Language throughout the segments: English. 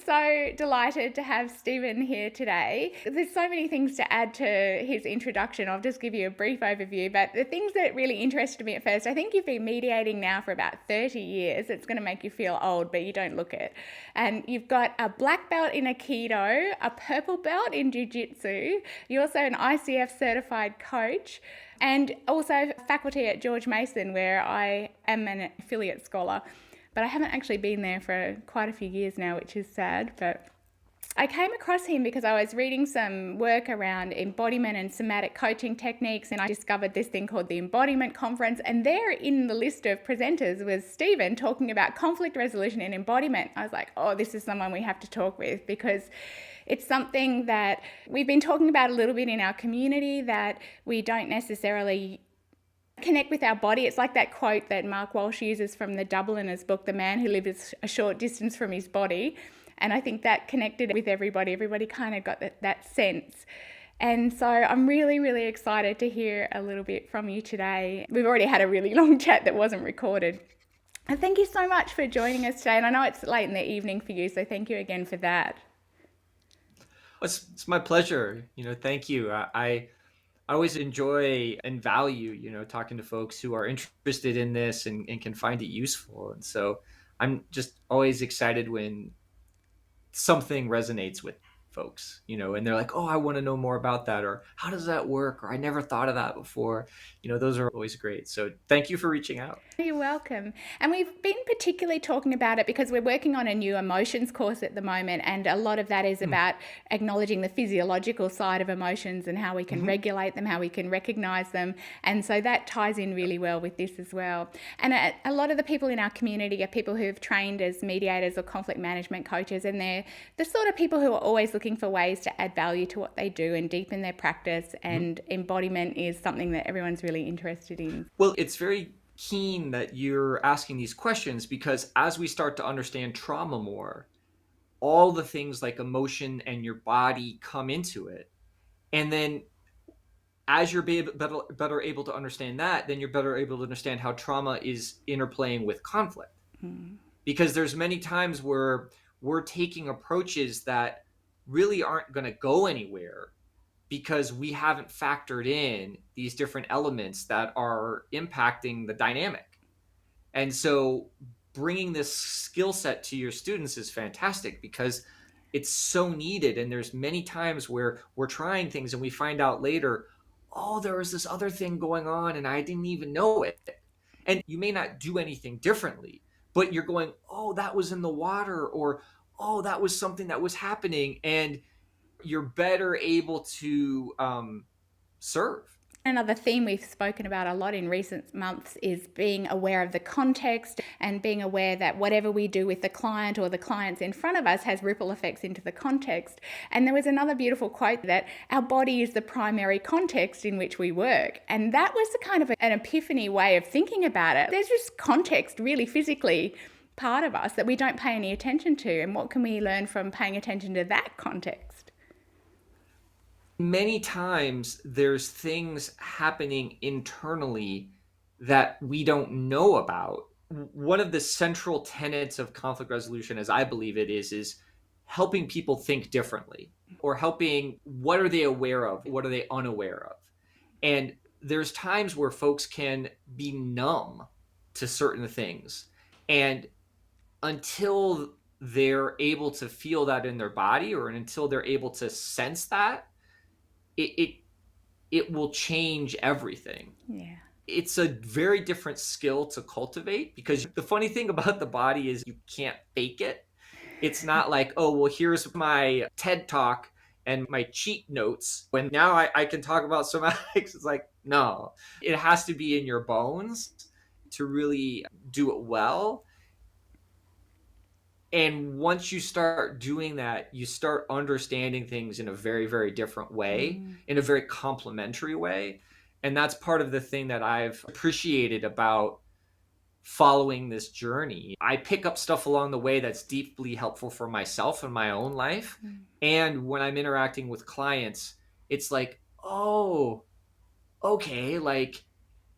so delighted to have Stephen here today. There's so many things to add to his introduction. I'll just give you a brief overview, but the things that really interested me at first, I think you've been mediating now for about 30 years. It's going to make you feel old, but you don't look it. And you've got a black belt in Aikido, a purple belt in Jiu-Jitsu. You're also an ICF certified coach, and also faculty at George Mason, where I am an affiliate scholar. But I haven't actually been there for quite a few years now, which is sad. But I came across him because I was reading some work around embodiment and somatic coaching techniques, and I discovered this thing called the Embodiment Conference. And there in the list of presenters was Stephen talking about conflict resolution and embodiment. I was like, oh, this is someone we have to talk with, because it's something that we've been talking about a little bit in our community that we don't necessarily connect with our body. It's like that quote that Mark Walsh uses from the Dubliner's book, The Man Who Lives a Short Distance from His Body. And I think that connected with everybody. Everybody kind of got that sense. And so I'm really, really excited to hear a little bit from you today. We've already had a really long chat that wasn't recorded. And thank you so much for joining us today. And I know it's late in the evening for you, so thank you again for that. It's my pleasure. Thank you. I always enjoy and value, talking to folks who are interested in this and can find it useful. And so I'm just always excited when something resonates with folks, and they're like, oh, I want to know more about that, or how does that work, or I never thought of that before. Those are always great. So thank you for reaching out. You're welcome. And we've been particularly talking about it because we're working on a new emotions course at the moment, and a lot of that is about acknowledging the physiological side of emotions and how we can regulate them, how we can recognize them. And so that ties in really well with this as well. And a lot of the people in our community are people who've trained as mediators or conflict management coaches, and they're the sort of people who are always looking for ways to add value to what they do and deepen their practice. And embodiment is something that everyone's really interested in. Well, it's very keen that you're asking these questions, because as we start to understand trauma more, all the things like emotion and your body come into it. And then as you're better able to understand that, then you're better able to understand how trauma is interplaying with conflict. Because there's many times where we're taking approaches that really aren't going to go anywhere, because we haven't factored in these different elements that are impacting the dynamic. And so bringing this skill set to your students is fantastic, because it's so needed. And there's many times where we're trying things and we find out later, oh, there was this other thing going on and I didn't even know it. And you may not do anything differently, but you're going, oh, that was in the water, or, oh, that was something that was happening. And you're better able to serve. Another theme we've spoken about a lot in recent months is being aware of the context, and being aware that whatever we do with the client or the clients in front of us has ripple effects into the context. And there was another beautiful quote that our body is the primary context in which we work. And that was the kind of an epiphany way of thinking about it. There's just context really physically part of us that we don't pay any attention to. And what can we learn from paying attention to that context? Many times there's things happening internally that we don't know about. One of the central tenets of conflict resolution, as I believe it is helping people think differently, or helping, what are they aware of? What are they unaware of? And there's times where folks can be numb to certain things. And until they're able to feel that in their body, or until they're able to sense that, it will change everything. Yeah. It's a very different skill to cultivate, because the funny thing about the body is you can't fake it. It's not like, oh, well, here's my TED talk and my cheat notes, when now I can talk about somatics. It's like, no, it has to be in your bones to really do it well. And once you start doing that, you start understanding things in a very, very different way, in a very complementary way. And that's part of the thing that I've appreciated about following this journey. I pick up stuff along the way that's deeply helpful for myself in my own life. And when I'm interacting with clients, it's like, oh, okay, like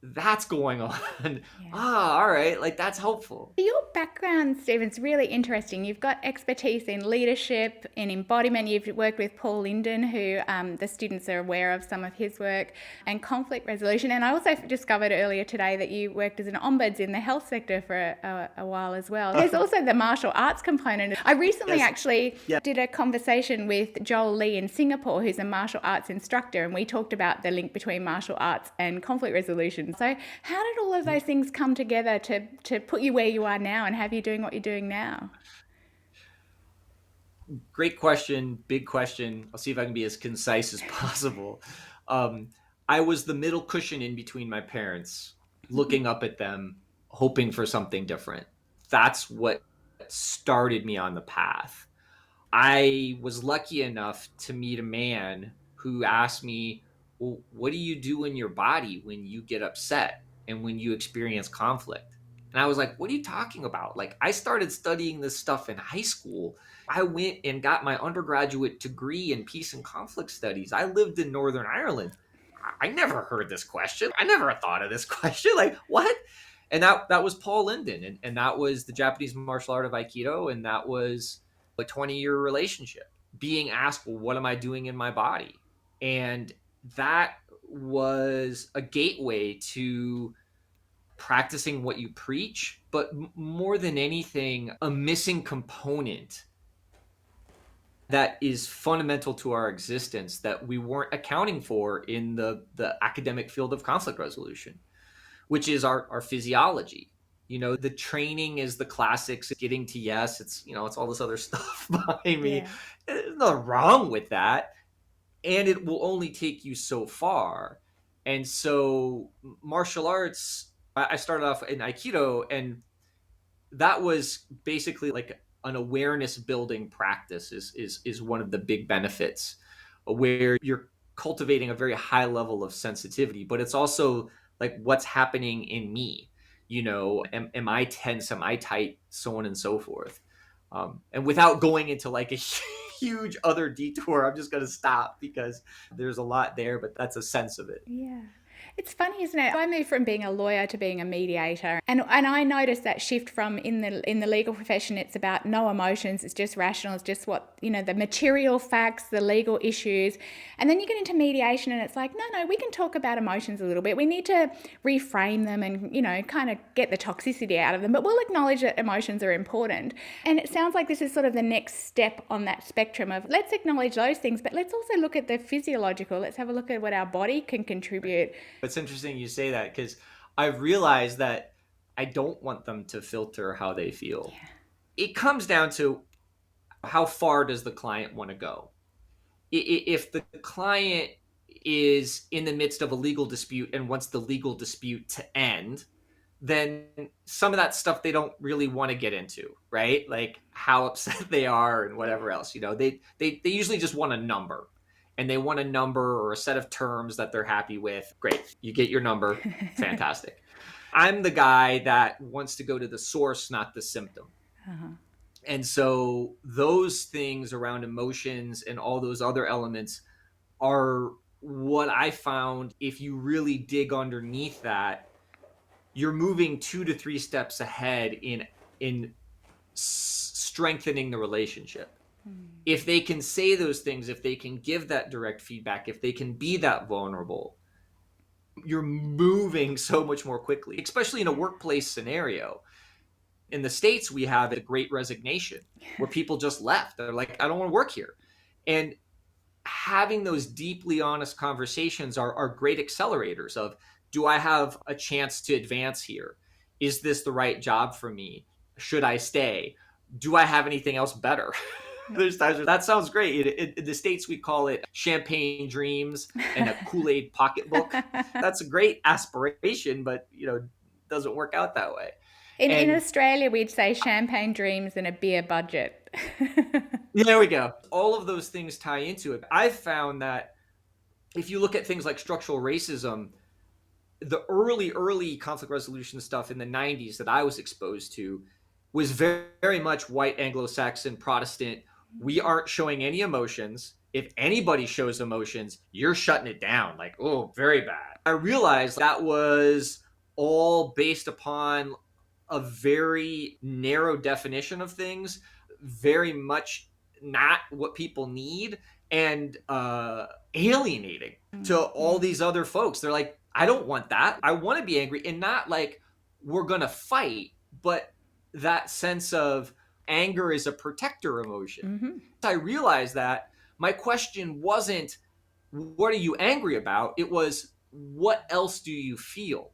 that's going on. Yeah. Ah, all right, like that's helpful. Your background, Stephen's really interesting. You've got expertise in leadership, in embodiment. You've worked with Paul Linden, who the students are aware of some of his work, and conflict resolution. And I also discovered earlier today that you worked as an ombuds in the health sector for a while as well. There's also the martial arts component. I recently Yes. actually Yeah. did a conversation with Joel Lee in Singapore, who's a martial arts instructor, and we talked about the link between martial arts and conflict resolution. So how did all of those things come together to put you where you are now and have you doing what you're doing now? Great question, big question. I'll see if I can be as concise as possible. Um, I was the middle cushion in between my parents, looking up at them, hoping for something different. That's what started me on the path. I was lucky enough to meet a man who asked me, well, what do you do in your body when you get upset and when you experience conflict? And I was like, what are you talking about? Like, I started studying this stuff in high school. I went and got my undergraduate degree in peace and conflict studies. I lived in Northern Ireland. I never heard this question. I never thought of this question. Like, what? And that was Paul Linden. And that was the Japanese martial art of Aikido. And that was a 20-year relationship, being asked, well, what am I doing in my body? And that was a gateway to practicing what you preach, but more than anything, a missing component that is fundamental to our existence that we weren't accounting for in the academic field of conflict resolution, which is our physiology. The training is the classics, getting to yes, it's all this other stuff behind me. Yeah. There's nothing wrong with that. And it will only take you so far. And so martial arts, I started off in Aikido, and that was basically like an awareness building practice is one of the big benefits, where you're cultivating a very high level of sensitivity, but it's also like what's happening in me. Am I tense, am I tight, so on and so forth. And without going into like a huge other detour, I'm just going to stop because there's a lot there, but that's a sense of it. Yeah. It's funny, isn't it? I moved from being a lawyer to being a mediator, and I noticed that shift from in the legal profession. It's about no emotions. It's just rational. It's just what the material facts, the legal issues, and then you get into mediation, and it's like, no, we can talk about emotions a little bit. We need to reframe them, and kind of get the toxicity out of them. But we'll acknowledge that emotions are important. And it sounds like this is sort of the next step on that spectrum of let's acknowledge those things, but let's also look at the physiological. Let's have a look at what our body can contribute. It's interesting you say that because I've realized that I don't want them to filter how they feel. Yeah. It comes down to how far does the client want to go? If the client is in the midst of a legal dispute and wants the legal dispute to end, then some of that stuff they don't really want to get into, right? Like how upset they are and whatever else. They usually just want a number, and they want a number or a set of terms that they're happy with. Great, you get your number, fantastic. I'm the guy that wants to go to the source, not the symptom. Uh-huh. And so those things around emotions and all those other elements are what I found. If you really dig underneath that, you're moving 2 to 3 steps ahead in strengthening the relationship. If they can say those things, if they can give that direct feedback, if they can be that vulnerable, you're moving so much more quickly, especially in a workplace scenario. In the States, we have a great resignation where people just left. They're like, I don't want to work here. And having those deeply honest conversations are great accelerators of, do I have a chance to advance here? Is this the right job for me? Should I stay? Do I have anything else better? There's times where that sounds great. In the States, we call it champagne dreams and a Kool-Aid pocketbook. That's a great aspiration, but doesn't work out that way. In And Australia, we'd say champagne dreams and a beer budget. there we go. All of those things tie into it. I've found that if you look at things like structural racism, the early conflict resolution stuff in the 90s that I was exposed to was very, very much white Anglo-Saxon Protestant. We aren't showing any emotions. If anybody shows emotions, you're shutting it down. Like, oh, very bad. I realized that was all based upon a very narrow definition of things, very much not what people need, and alienating to all Mm-hmm. these other folks. They're like, I don't want that. I want to be angry, and not like we're going to fight, but that sense of anger is a protector emotion. Mm-hmm. I realized that my question wasn't, what are you angry about? It was, what else do you feel?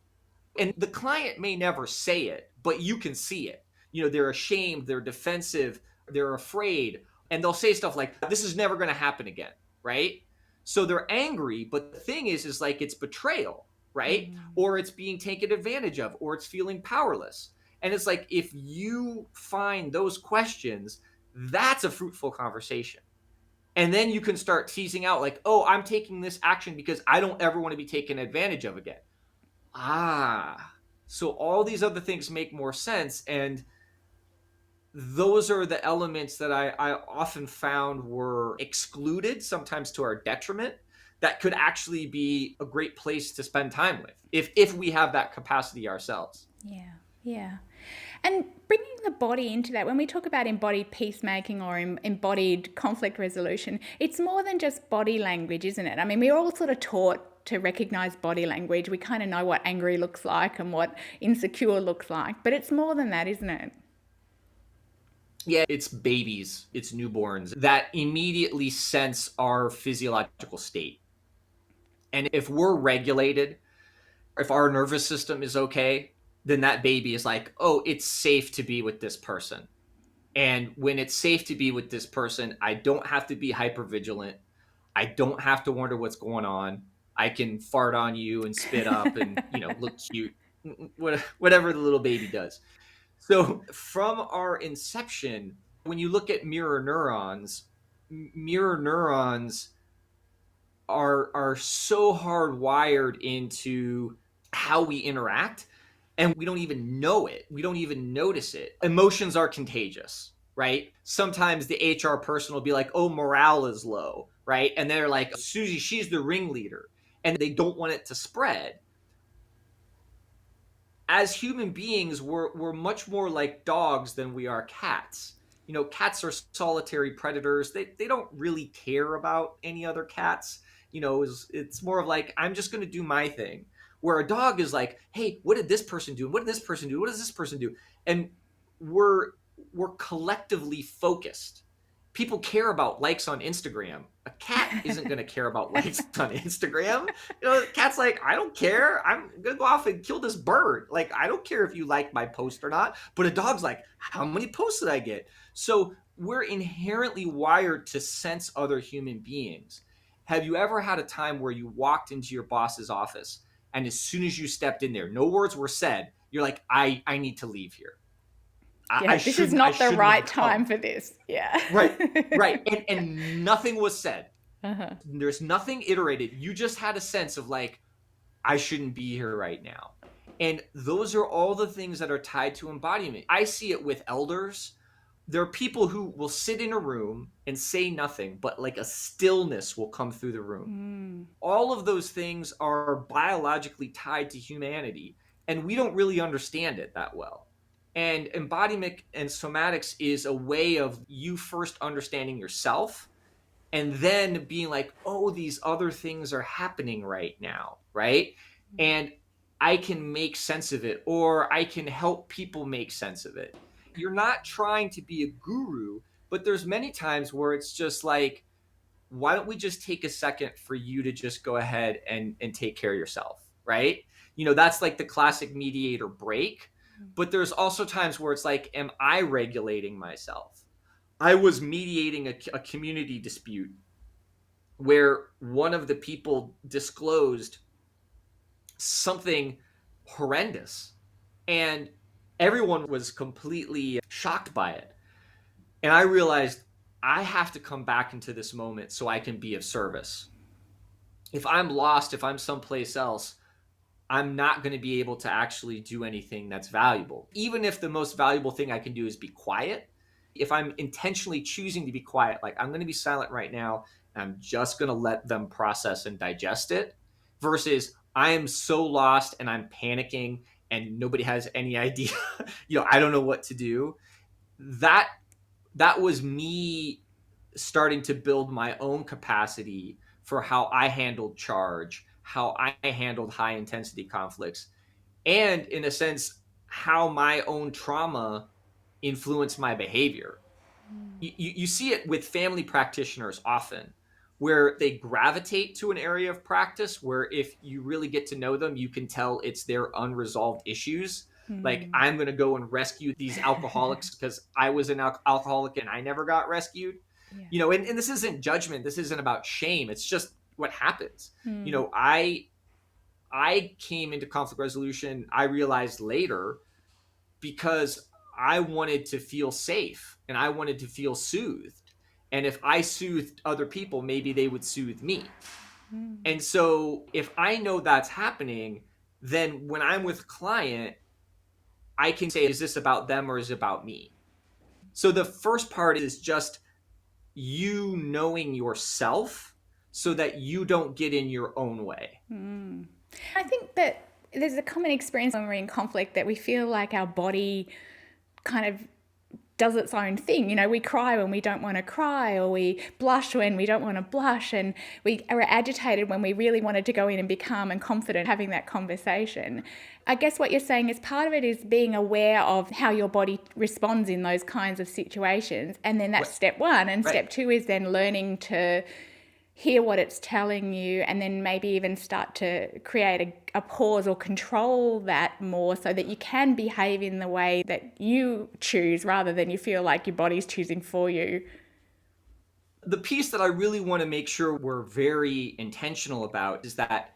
And the client may never say it, but you can see it. They're ashamed, they're defensive, they're afraid, and they'll say stuff like, this is never going to happen again, right? So they're angry, but the thing is like, it's betrayal, right? Mm-hmm. Or it's being taken advantage of, or it's feeling powerless. And it's like, if you find those questions, that's a fruitful conversation. And then you can start teasing out like, oh, I'm taking this action because I don't ever want to be taken advantage of again. So all these other things make more sense. And those are the elements that I often found were excluded, sometimes to our detriment, that could actually be a great place to spend time with if we have that capacity ourselves. Yeah, yeah. And bringing the body into that, when we talk about embodied peacemaking or embodied conflict resolution, it's more than just body language, isn't it? I mean, we're all sort of taught to recognize body language. We kind of know what angry looks like and what insecure looks like, but it's more than that, isn't it? Yeah, it's babies, it's newborns that immediately sense our physiological state. And if we're regulated, if our nervous system is okay, then that baby is like, oh, it's safe to be with this person. And when it's safe to be with this person, I don't have to be hyper vigilant. I don't have to wonder what's going on. I can fart on you and spit up and, look cute, whatever the little baby does. So from our inception, when you look at mirror neurons are so hardwired into how we interact, and we don't even know it. We don't even notice it. Emotions are contagious, right? Sometimes the HR person will be like, oh, morale is low, right? And they're like, Susie, she's the ringleader, and they don't want it to spread. As human beings, we're much more like dogs than we are cats. Cats are solitary predators. They don't really care about any other cats. It's more of like, I'm just going to do my thing. Where a dog is like, hey, what did this person do? What did this person do? What does this person do? And we're collectively focused. People care about likes on Instagram. A cat isn't going to care about likes on Instagram. The cat's like, I don't care. I'm going to go off and kill this bird. Like, I don't care if you like my post or not. But a dog's like, how many posts did I get? So we're inherently wired to sense other human beings. Have you ever had a time where you walked into your boss's office and as soon as you stepped in there, no words were said, you're like, I need to leave here. Yeah, this is not the right time for this. Yeah. Right. And nothing was said. Uh-huh. There's nothing iterated. You just had a sense of like, I shouldn't be here right now. And those are all the things that are tied to embodiment. I see it with elders. There are people who will sit in a room and say nothing, but like a stillness will come through the room. All of those things are biologically tied to humanity, and we don't really understand it that well. And embodiment and somatics is a way of you first understanding yourself and then being like, oh, these other things are happening right now, right? And I can make sense of it, or I can help people make sense of it. You're not trying to be a guru, but there's many times where it's just like, why don't we just take a second for you to just go ahead and take care of yourself, right? That's like the classic mediator break. But there's also times where it's like, am I regulating myself? I was mediating a community dispute where one of the people disclosed something horrendous, and everyone was completely shocked by it. And I realized I have to come back into this moment so I can be of service. If I'm lost, if I'm someplace else, I'm not going to be able to actually do anything that's valuable. Even if the most valuable thing I can do is be quiet, if I'm intentionally choosing to be quiet, like I'm going to be silent right now I'm just going to let them process and digest it, versus I am so lost and I'm panicking and nobody has any idea. I don't know what to do. That that was me starting to build my own capacity for how I handled charge, how I handled high intensity conflicts, and in a sense, how my own trauma influenced my behavior. You see it with family practitioners often, where they gravitate to an area of practice where if you really get to know them, you can tell it's their unresolved issues. Like, Mm. I'm going to go and rescue these alcoholics because I was an alcoholic and I never got rescued. Yeah. And this isn't judgment. This isn't about shame. It's just what happens. Mm. I came into conflict resolution, I realized later, because I wanted to feel safe and I wanted to feel soothed. And if I soothed other people, maybe they would soothe me. Mm. And so if I know that's happening, then when I'm with a client, I can say, is this about them or is it about me? So the first part is just you knowing yourself so that you don't get in your own way. Mm. I think that there's a common experience when we're in conflict that we feel like our body kind of does its own thing. We cry when we don't want to cry, or we blush when we don't want to blush, and we are agitated when we really wanted to go in and be calm and confident having that conversation. I guess what you're saying is part of it is being aware of how your body responds in those kinds of situations. And then that's step one. And step two is then learning to hear what it's telling you, and then maybe even start to create a pause or control that more so that you can behave in the way that you choose rather than you feel like your body's choosing for you. The piece that I really want to make sure we're very intentional about is that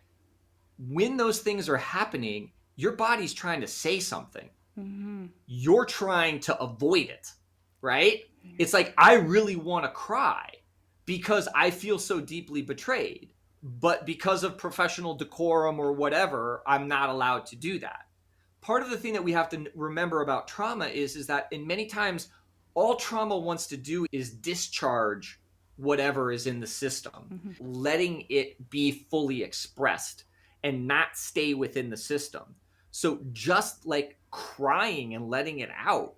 when those things are happening, your body's trying to say something. Mm-hmm. You're trying to avoid it, right? It's like, I really want to cry because I feel so deeply betrayed. But because of professional decorum or whatever, I'm not allowed to do that. Part of the thing that we have to remember about trauma is that in many times, all trauma wants to do is discharge whatever is in the system, letting it be fully expressed and not stay within the system. So just like crying and letting it out,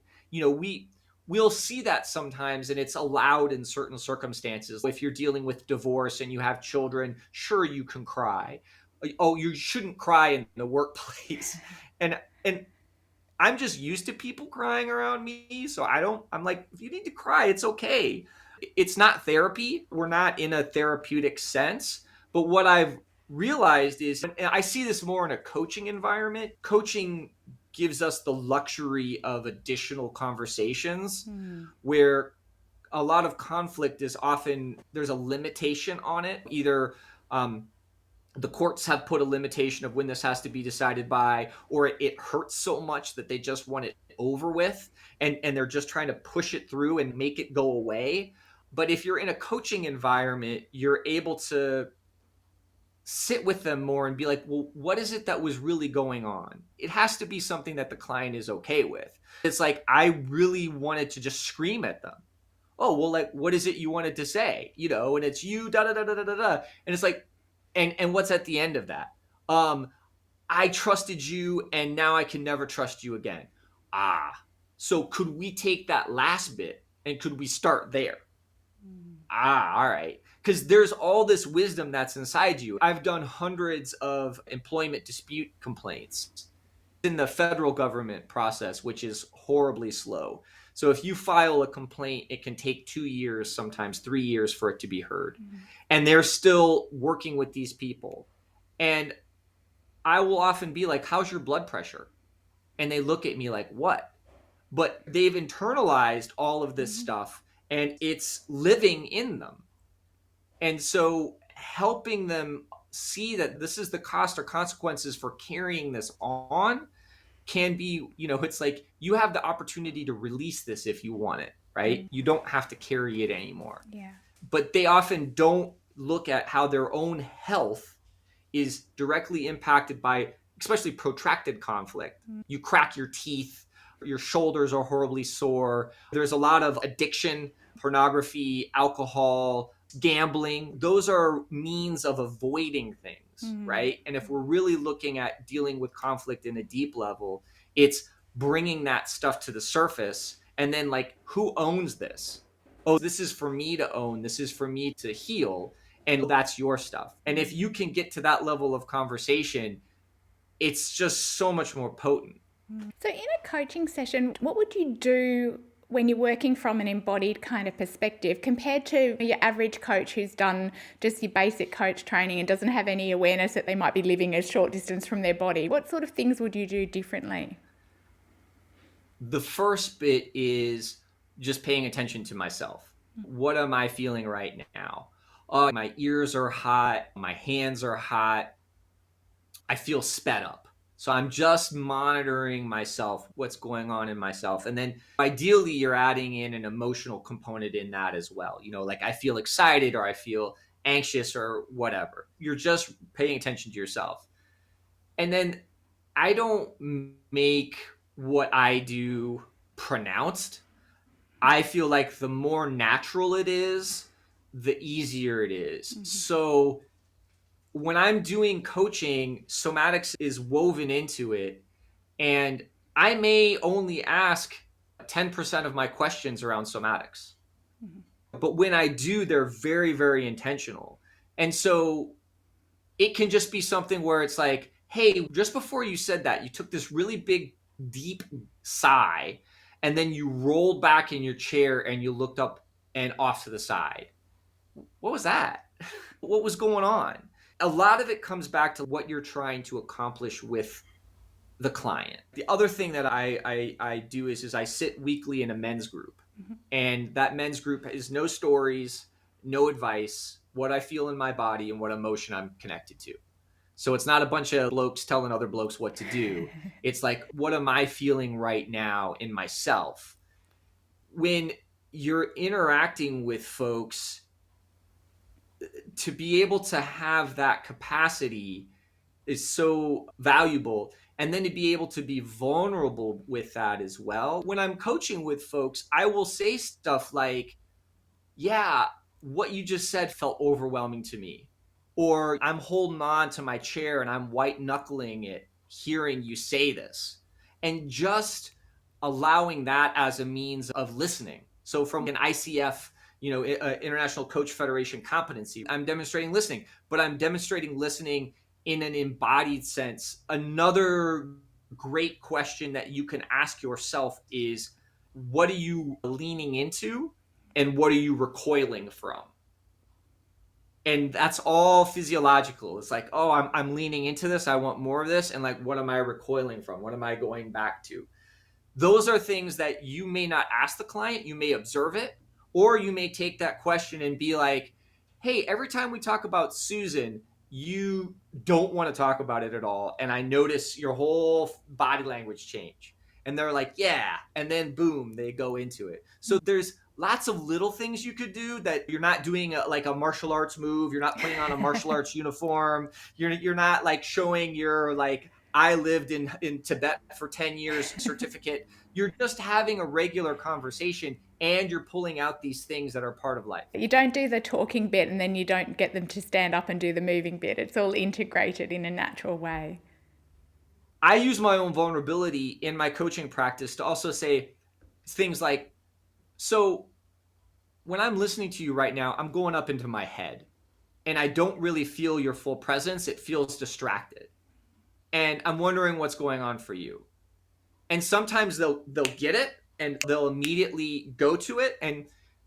we'll see that sometimes, and it's allowed in certain circumstances. If you're dealing with divorce and you have children, sure, you can cry. Oh, you shouldn't cry in the workplace. And I'm just used to people crying around me, so I'm like, if you need to cry, it's okay. It's not therapy. We're not in a therapeutic sense. But what I've realized is, and I see this more in a coaching environment, coaching gives us the luxury of additional conversations where a lot of conflict is often, there's a limitation on it. Either the courts have put a limitation of when this has to be decided by, or it hurts so much that they just want it over with, and they're just trying to push it through and make it go away. But if you're in a coaching environment, you're able to sit with them more and be like, well, what is it that was really going on? It has to be something that the client is okay with. It's like, I really wanted to just scream at them. Oh, well, like, what is it you wanted to say? And it's you, da da da da da da. And it's like, and what's at the end of that? I trusted you and now I can never trust you again. So could we take that last bit and could we start there? All right. Because there's all this wisdom that's inside you. I've done hundreds of employment dispute complaints in the federal government process, which is horribly slow. So if you file a complaint, it can take 2 years, sometimes 3 years for it to be heard. And they're still working with these people. And I will often be like, how's your blood pressure? And they look at me like, what? But they've internalized all of this stuff and it's living in them. And so helping them see that this is the cost or consequences for carrying this on can be, it's like you have the opportunity to release this if you want it, right? You don't have to carry it anymore. Yeah. But they often don't look at how their own health is directly impacted by, especially protracted conflict. You crack your teeth, your shoulders are horribly sore. There's a lot of addiction pornography, alcohol, gambling. Those are means of avoiding things, right? And if we're really looking at dealing with conflict in a deep level, it's bringing that stuff to the surface. And then, like, who owns this? Oh, this is for me to own. This is for me to heal. And that's your stuff. And if you can get to that level of conversation, it's just so much more potent. So, in a coaching session, what would you do when you're working from an embodied kind of perspective compared to your average coach who's done just your basic coach training and doesn't have any awareness that they might be living a short distance from their body? What sort of things would you do differently? The first bit is just paying attention to myself. What am I feeling right now? My ears are hot. My hands are hot. I feel sped up. So I'm just monitoring myself, what's going on in myself. And then ideally, you're adding in an emotional component in that as well. You know, like I feel excited or I feel anxious or whatever. You're just paying attention to yourself. And then I don't make what I do pronounced. I feel like the more natural it is, the easier it is. So when I'm doing coaching, somatics is woven into it. And I may only ask 10% of my questions around somatics. But when I do, they're very, very intentional. And so it can just be something where it's like, hey, just before you said that, you took this really big, deep sigh, and then you rolled back in your chair and you looked up and off to the side. What was that? What was going on? A lot of it comes back to what you're trying to accomplish with the client. The other thing that I do is I sit weekly in a men's group. And that men's group is no stories, no advice, what I feel in my body and what emotion I'm connected to. So it's not a bunch of blokes telling other blokes what to do. It's like, what am I feeling right now in myself? When you're interacting with folks, to be able to have that capacity is so valuable. And then to be able to be vulnerable with that as well. When I'm coaching with folks, I will say stuff like, yeah, what you just said felt overwhelming to me. Or I'm holding on to my chair and I'm white knuckling it, hearing you say this. And just allowing that as a means of listening. So from an ICF, International Coach Federation competency, I'm demonstrating listening, but I'm demonstrating listening in an embodied sense. Another great question that you can ask yourself is, what are you leaning into and what are you recoiling from? And that's all physiological. It's like, oh, I'm leaning into this. I want more of this. And like, what am I recoiling from? What am I going back to? Those are things that you may not ask the client. You may observe it, or you may take that question and be like, hey, every time we talk about Susan, you don't want to talk about it at all. And I notice your whole body language change. And they're like, yeah. And then boom, they go into it. So there's lots of little things you could do that you're not doing like a martial arts move. You're not putting on a martial arts uniform. You're not like showing your like, I lived in Tibet for 10 years certificate. You're just having a regular conversation and you're pulling out these things that are part of life. You don't do the talking bit and then you don't get them to stand up and do the moving bit. It's all integrated in a natural way. I use my own vulnerability in my coaching practice to also say things like, so when I'm listening to you right now, I'm going up into my head and I don't really feel your full presence. It feels distracted. And I'm wondering what's going on for you. And sometimes they'll get it and they'll immediately go to it. And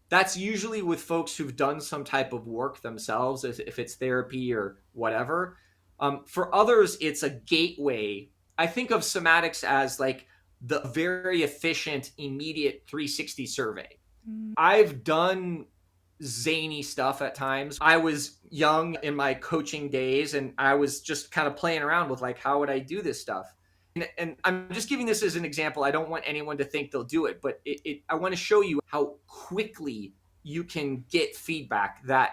that's usually with folks who've done some type of work themselves, if it's therapy or whatever. For others, it's a gateway. I think of somatics as like the very efficient, immediate 360 survey. I've done zany stuff at times. I was young in my coaching days and I was just kind of playing around with like, how would I do this stuff? And I'm just giving this as an example. I don't want anyone to think they'll do it, but I want to show you how quickly you can get feedback that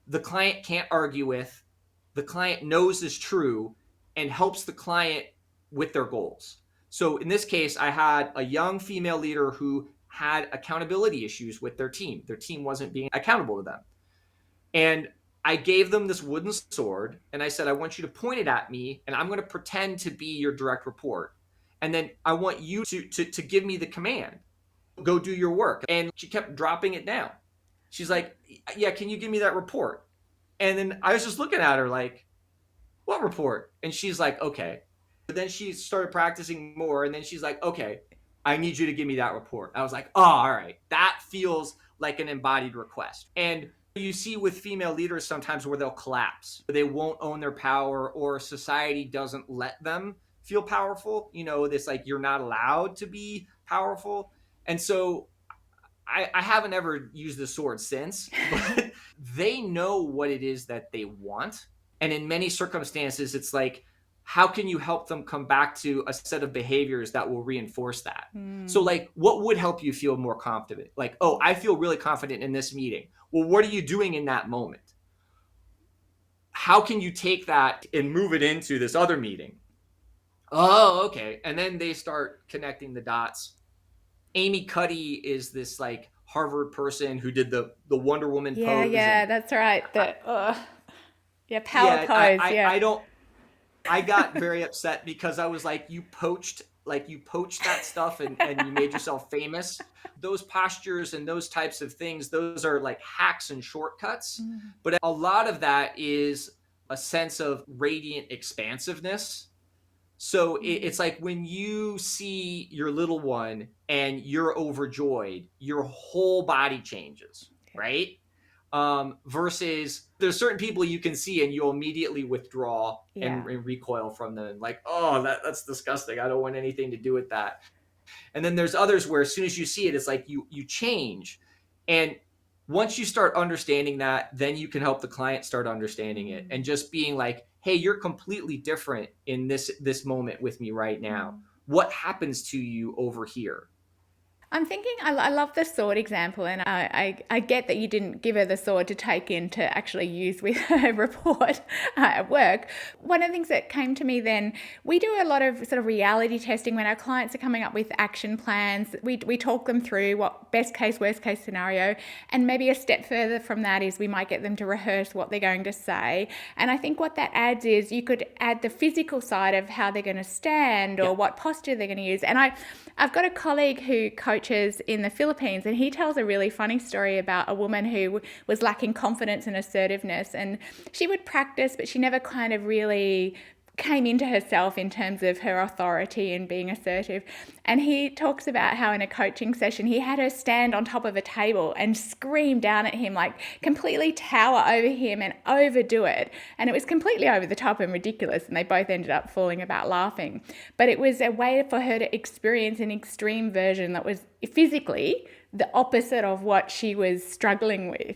the client can't argue with, the client knows is true, and helps the client with their goals. So in this case, I had a young female leader who had accountability issues with their team. Their team wasn't being accountable to them. And I gave them this wooden sword and I said, I want you to point it at me and I'm going to pretend to be your direct report. And then I want you to give me the command, go do your work. And she kept dropping it down. She's like, yeah, can you give me that report? And then I was just looking at her like, what report? And she's like, okay. But then she started practicing more. And then she's like, okay, I need you to give me that report. I was like, oh, all right. That feels like an embodied request. And you see with female leaders sometimes where they'll collapse. They won't own their power, or society doesn't let them feel powerful. You know, this like, you're not allowed to be powerful. And so I haven't ever used the sword since, but they know what it is that they want. And in many circumstances, it's like, how can you help them come back to a set of behaviors that will reinforce that? So like, what would help you feel more confident? Like, oh, I feel really confident in this meeting. Well, what are you doing in that moment? How can you take that and move it into this other meeting? Oh, okay. And then they start connecting the dots. Amy Cuddy is this like Harvard person who did the Wonder Woman pose. Yeah, that's right. Power pose. I got very upset because I was like, you poached that stuff and you made yourself famous. Those postures and those types of things, those are like hacks and shortcuts. But a lot of that is a sense of radiant expansiveness. So it's like when you see your little one and you're overjoyed, your whole body changes, right? Versus there's certain people you can see and you'll immediately withdraw and recoil from them. Like, oh, that's disgusting. I don't want anything to do with that. And then there's others where as soon as you see it, it's like you change. And once you start understanding that, then you can help the client start understanding it and just being like, hey, you're completely different in this moment with me right now. What happens to you over here? I'm thinking, I love the sword example, and I get that you didn't give her the sword to take in to actually use with her report at work. One of the things that came to me then, we do a lot of sort of reality testing when our clients are coming up with action plans. We talk them through what best case, worst case scenario, and maybe a step further from that is we might get them to rehearse what they're going to say. And I think what that adds is you could add the physical side of how they're going to stand or what posture they're going to use. And I've got a colleague who coaches in the Philippines, and he tells a really funny story about a woman who was lacking confidence and assertiveness, and she would practice, but she never kind of really came into herself in terms of her authority and being assertive. And he talks about how in a coaching session he had her stand on top of a table and scream down at him, like completely tower over him and overdo it. And it was completely over the top and ridiculous, and they both ended up falling about laughing. But it was a way for her to experience an extreme version that was physically the opposite of what she was struggling with.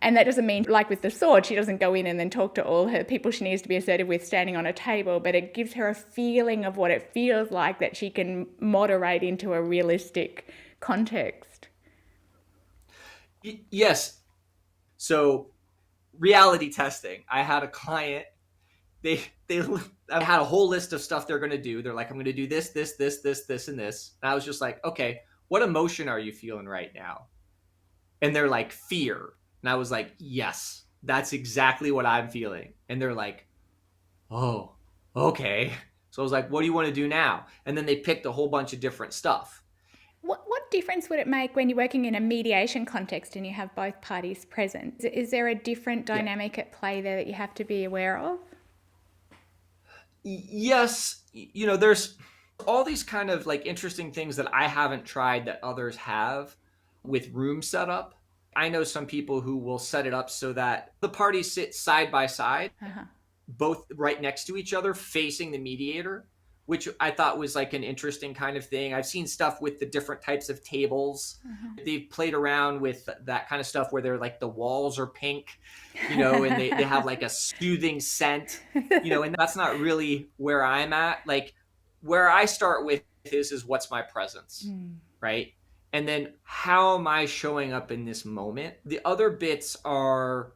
And that doesn't mean, like with the sword, she doesn't go in and then talk to all her people she needs to be assertive with standing on a table, but it gives her a feeling of what it feels like that she can moderate into a realistic context. Yes. So reality testing. I had a client, they I had a whole list of stuff they're going to do. They're like, I'm going to do this, and this. And I was just like, okay, what emotion are you feeling right now? And they're like, fear. And I was like, yes, that's exactly what I'm feeling. And they're like, oh, okay. So I was like, what do you want to do now? And then they picked a whole bunch of different stuff. What difference would it make when you're working in a mediation context and you have both parties present? Is there a different dynamic at play there that you have to be aware of? Yes. You know, there's all these kind of like interesting things that I haven't tried that others have with room setup. I know some people who will set it up so that the parties sit side by side, both right next to each other, facing the mediator, which I thought was like an interesting kind of thing. I've seen stuff with the different types of tables. They've played around with that kind of stuff where they're like the walls are pink, you know, and they have like a soothing scent, you know, and that's not really where I'm at. Like where I start with is what's my presence, right? And then how am I showing up in this moment? The other bits are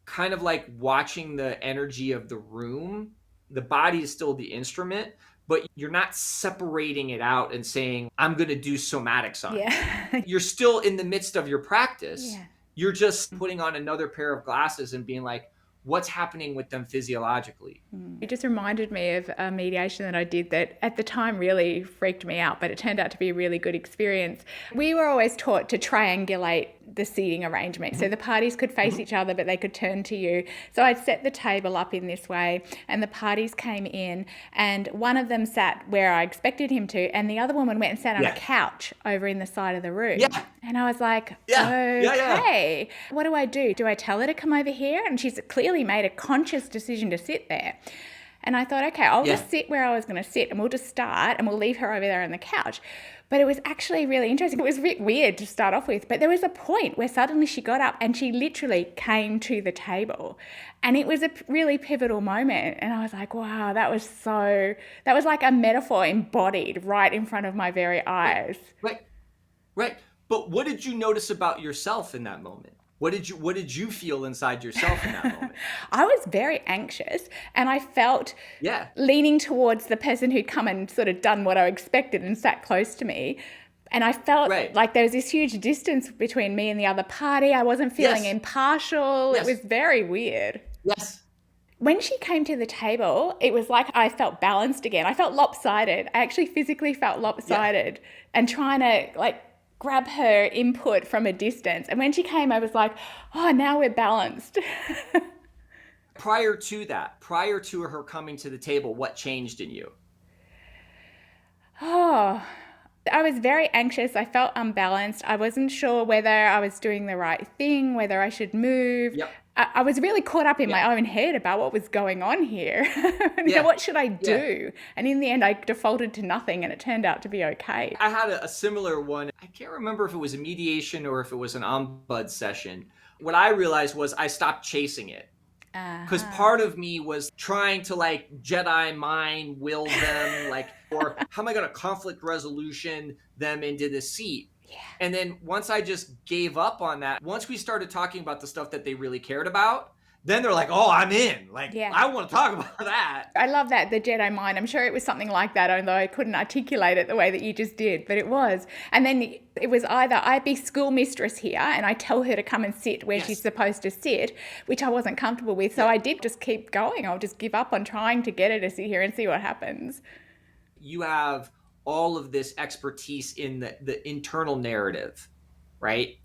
kind of like watching the energy of the room. The body is still the instrument, but you're not separating it out and saying, I'm going to do somatics on you. Yeah. You're still in the midst of your practice. Yeah. You're just putting on another pair of glasses and being like, what's happening with them physiologically? It just reminded me of a mediation that I did that at the time really freaked me out, but it turned out to be a really good experience. We were always taught to triangulate the seating arrangement. So the parties could face each other, but they could turn to you. So I'd set the table up in this way, and the parties came in, and one of them sat where I expected him to, and the other woman went and sat on a couch over in the side of the room. Yeah. And I was like, okay, what do? Do I tell her to come over here? And she's clearly made a conscious decision to sit there. And I thought, okay, I'll just sit where I was going to sit, and we'll just start, and we'll leave her over there on the couch. But it was actually really interesting. It was a bit weird to start off with, but there was a point where suddenly she got up and she literally came to the table. And it was a really pivotal moment. And I was like, wow, that was like a metaphor embodied right in front of my very eyes. Right. But what did you notice about yourself in that moment? What did you feel inside yourself in that moment? I was very anxious, and I felt leaning towards the person who'd come and sort of done what I expected and sat close to me. And I felt like there was this huge distance between me and the other party. I wasn't feeling impartial. It was very weird. Yes. When she came to the table, it was like I felt balanced again. I felt lopsided. I actually physically felt lopsided and trying to grab her input from a distance. And when she came, I was like, oh, now we're balanced. Prior to her coming to the table, what changed in you? Oh, I was very anxious. I felt unbalanced. I wasn't sure whether I was doing the right thing, whether I should move. Yep. I was really caught up in my own head about what was going on here. What should I do? And in the end, I defaulted to nothing, and it turned out to be okay. I had a similar one. I can't remember if it was a mediation or if it was an Embodied session. What I realized was I stopped chasing it. Because part of me was trying to Jedi mind will them, or how am I going to conflict resolution them into the seat? Yeah. And then once I just gave up on that, once we started talking about the stuff that they really cared about, then they're like, oh, I'm in. I want to talk about that. I love that, the Jedi mind. I'm sure it was something like that, although I couldn't articulate it the way that you just did, but it was. And then it was either I be schoolmistress here and I tell her to come and sit where she's supposed to sit, which I wasn't comfortable with. So I did just keep going. I'll just give up on trying to get her to sit here and see what happens. You have all of this expertise in the internal narrative, right?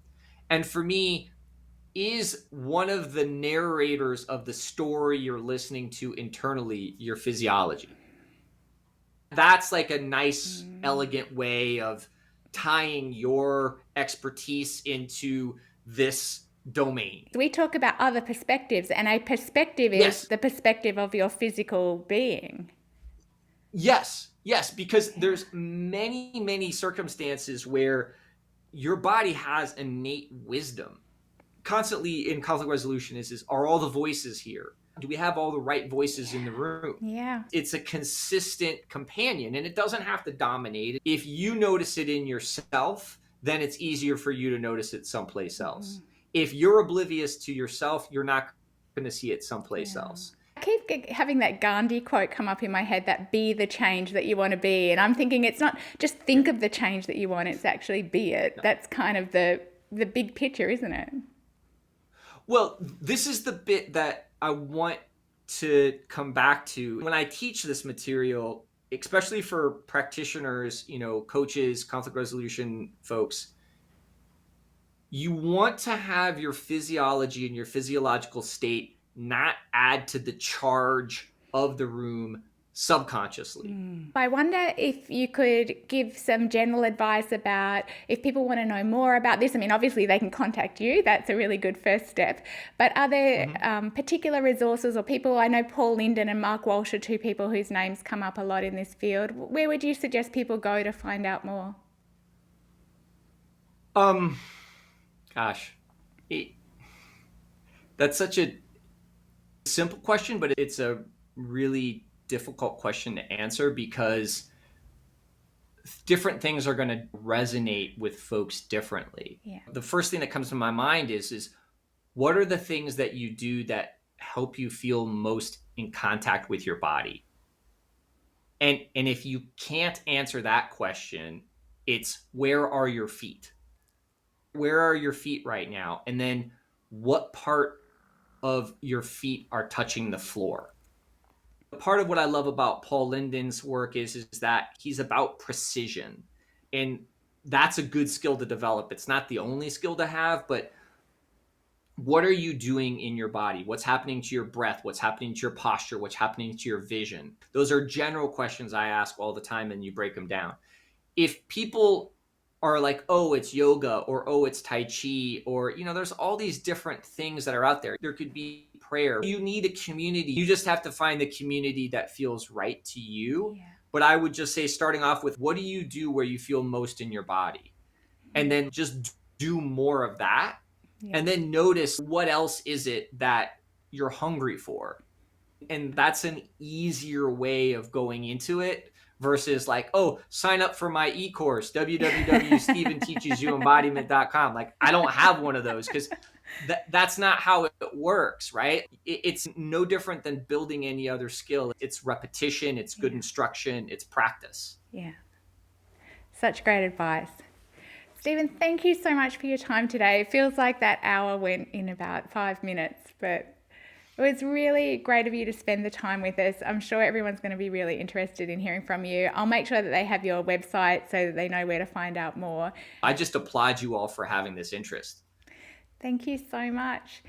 And for me, is one of the narrators of the story you're listening to internally your physiology? That's a nice, elegant way of tying your expertise into this domain. We talk about other perspectives, and a perspective is the perspective of your physical being. Yes, because there's many, many circumstances where your body has innate wisdom. Constantly in conflict resolution is are all the voices here? Do we have all the right voices in the room? Yeah. It's a consistent companion, and it doesn't have to dominate. If you notice it in yourself, then it's easier for you to notice it someplace else. If you're oblivious to yourself, you're not going to see it someplace else. I keep having that Gandhi quote come up in my head, that be the change that you want to be. And I'm thinking it's not just think of the change that you want, it's actually be it. No. That's kind of the big picture, isn't it? Well, this is the bit that I want to come back to. When I teach this material, especially for practitioners, coaches, conflict resolution folks, you want to have your physiology and your physiological state not add to the charge of the room subconsciously. I wonder if you could give some general advice about if people want to know more about this. I mean, obviously they can contact you. That's a really good first step. But are there particular resources or people? I know Paul Linden and Mark Walsh are two people whose names come up a lot in this field. Where would you suggest people go to find out more? That's such a simple question, but it's a really difficult question to answer because different things are going to resonate with folks differently. Yeah. The first thing that comes to my mind is what are the things that you do that help you feel most in contact with your body? And if you can't answer that question, it's where are your feet? Where are your feet right now? And then what part of your feet are touching the floor? Part of what I love about Paul Linden's work is that he's about precision. And that's a good skill to develop. It's not the only skill to have, but what are you doing in your body? What's happening to your breath? What's happening to your posture? What's happening to your vision? Those are general questions I ask all the time, and you break them down. If people are like, oh, it's yoga, or oh, it's Tai Chi, or, there's all these different things that are out there. There could be prayer. You need a community. You just have to find the community that feels right to you. Yeah. But I would just say, starting off with, what do you do where you feel most in your body? And then just do more of that. Yeah. And then notice what else is it that you're hungry for. And that's an easier way of going into it versus like, oh, sign up for my e-course, www.stephenteachesyouembodiment.com. Like, I don't have one of those because that's not how it works, right? It's no different than building any other skill. It's repetition, it's good instruction, it's practice. Yeah. Such great advice. Stephen, thank you so much for your time today. It feels like that hour went in about 5 minutes, but it was really great of you to spend the time with us. I'm sure everyone's going to be really interested in hearing from you. I'll make sure that they have your website so that they know where to find out more. I just applaud you all for having this interest. Thank you so much.